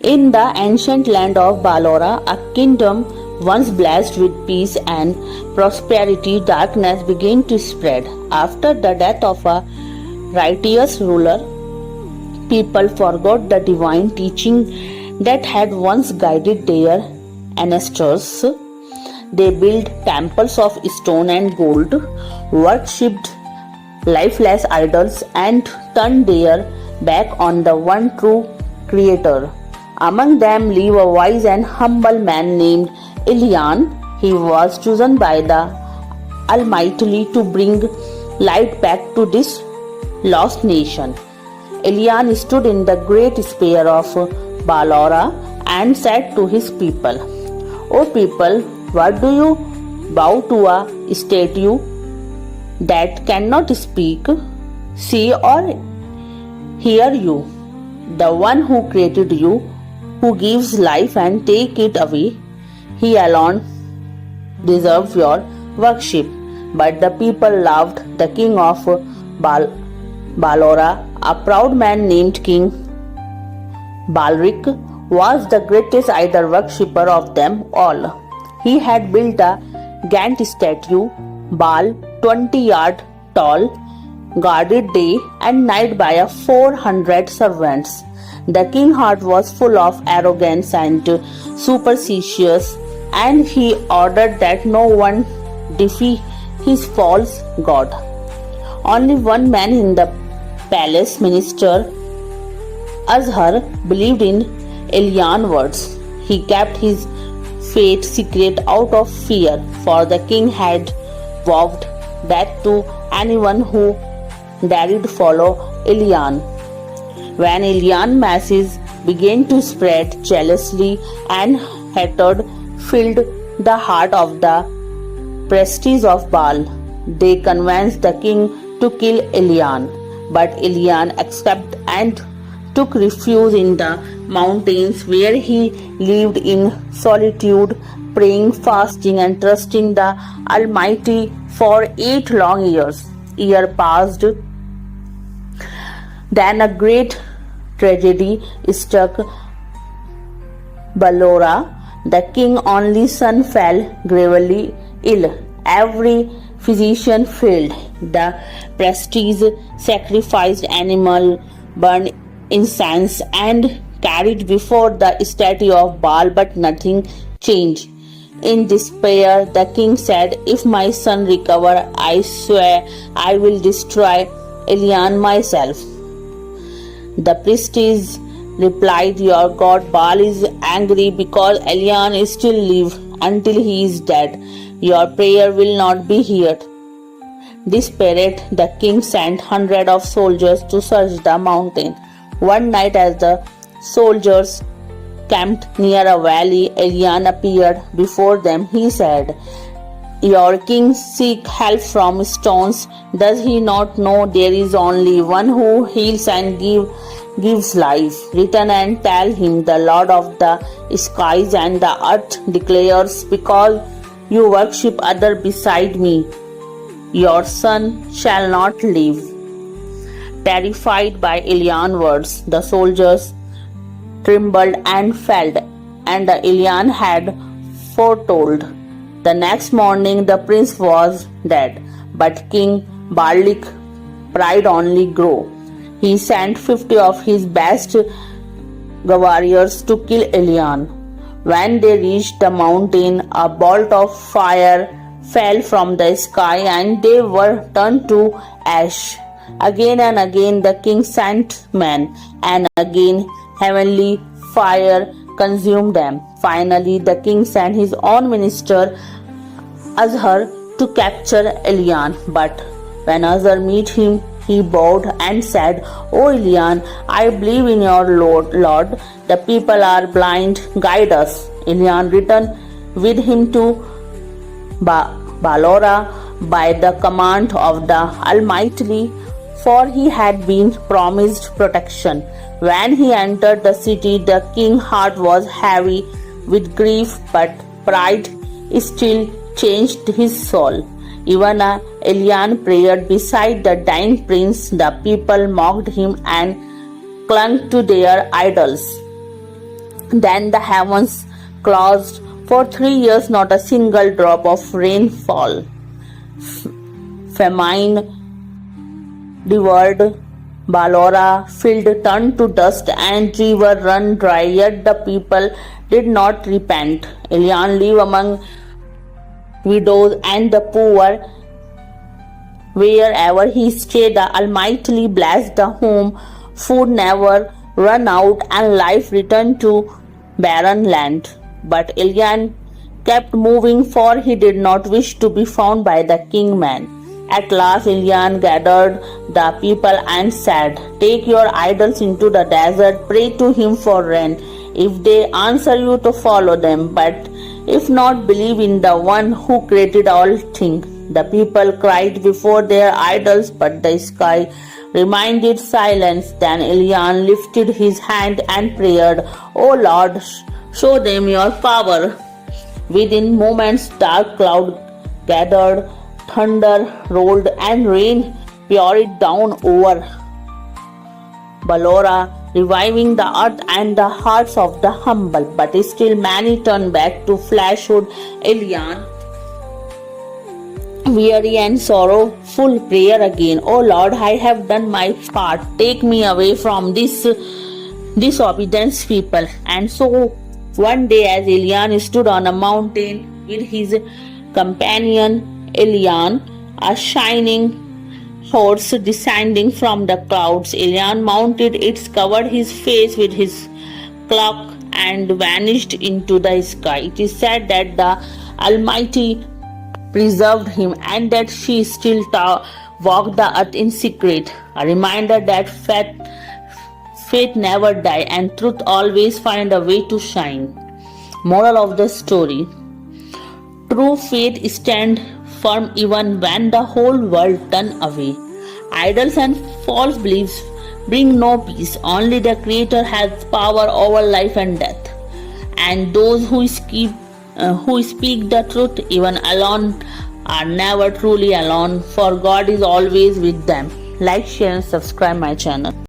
In the ancient land of Balora, a kingdom once blessed with peace and prosperity, darkness began to spread. After the death of a righteous ruler, people forgot the divine teaching that had once guided their ancestors. They built temples of stone and gold, worshipped lifeless idols, and turned their back on the one true Creator. Among them lived a wise and humble man named Elian. He was chosen by the Almighty to bring light back to this lost nation. Elian stood in the great square of Balora and said to his people, "O people, what do you bow to a statue that cannot speak, see, or hear you? The one who created you, who gives life and take it away, he alone deserves your worship." But the people loved the king of Balora. A proud man named King Balric was the greatest idol worshipper of them all. He had built a giant statue, Baal, 20 yards tall, guarded day and night by 400 servants. The king's heart was full of arrogance and superstitious, and he ordered that no one defy his false god. Only one man in the palace, Minister Azhar, believed in Elian's words. He kept his fate secret out of fear, for the king had vowed death to anyone who dared follow Elian. When Elian's message began to spread, jealousy and hatred filled the heart of the priests of Baal. They convinced the king to kill Elian, but Elian accepted and took refuge in the mountains, where he lived in solitude, praying, fasting, and trusting the Almighty for 8 long years. Years passed. Then a great tragedy struck Balora. The king's only son fell gravely ill. Every physician failed. The priests sacrificed animal, burned incense, and carried before the statue of Baal, but nothing changed. In despair, the king said, "If my son recover, I swear I will destroy Elian myself." The priestess replied, "Your god Baal is angry because Elian still lives. Until he is dead, your prayer will not be heard." Desperate, the king sent hundreds of soldiers to search the mountain. One night, as the soldiers camped near a valley, Elian appeared before them. He said, "Your king seeks help from stones. Does he not know there is only one who heals and gives life? Return and tell him, the Lord of the skies and the earth declares, because you worship other beside me, your son shall not live." Terrified by Elian's words, the soldiers trembled and fled, and Elian had foretold. The next morning the prince was dead, but King Balric pride only grew. He sent 50 of his best warriors to kill Elian. When they reached the mountain, a bolt of fire fell from the sky, and they were turned to ash. Again and again the king sent men, and again heavenly fire consumed them. Finally the king sent his own minister Azhar to capture Elian, but when Azhar met him, he bowed and said, "O Elian, I believe in your Lord. The people are blind. Guide us." Elian returned with him to Balora by the command of the Almighty, for he had been promised protection. When he entered the city, the king's heart was heavy with grief, but pride still changed his soul. Even Elian prayed beside the dying prince. The people mocked him and clung to their idols. Then the heavens closed. For 3 years, not a single drop of rain fell. Famine devoured Balora, field turned to dust, and river run dry. Yet the people did not repent. Elian lived among widows and the poor. Wherever he stayed, the Almighty blessed the home. Food never ran out, and life returned to barren land. But Elian kept moving, for he did not wish to be found by the king man. At last Elian gathered the people and said, "Take your idols into the desert, pray to him for rain. If they answer you, to follow them, but if not, believe in the one who created all things." The people cried before their idols, but the sky remained silence. Then Elian lifted his hand and prayed, "O Lord, show them your power." Within moments, dark cloud gathered, thunder rolled, and rain poured down over Balora, reviving the earth and the hearts of the humble. But still many turned back to fleshhood. Elian, weary and sorrowful, prayer again, "O Lord, I have done my part. Take me away from this disobedient people." And so one day, as Elian stood on a mountain with his companion Elian, a shining horse descending from the clouds, Elian mounted it, covered his face with his cloak, and vanished into the sky. It is said that the Almighty preserved him, and that she still walked the earth in secret, a reminder that faith never dies and truth always finds a way to shine. Moral of the story: true faith stands firm even when the whole world turns away. Idols and false beliefs bring no peace. Only the Creator has power over life and death. And those who speak the truth, even alone, are never truly alone, for God is always with them. Like, share, and subscribe my channel.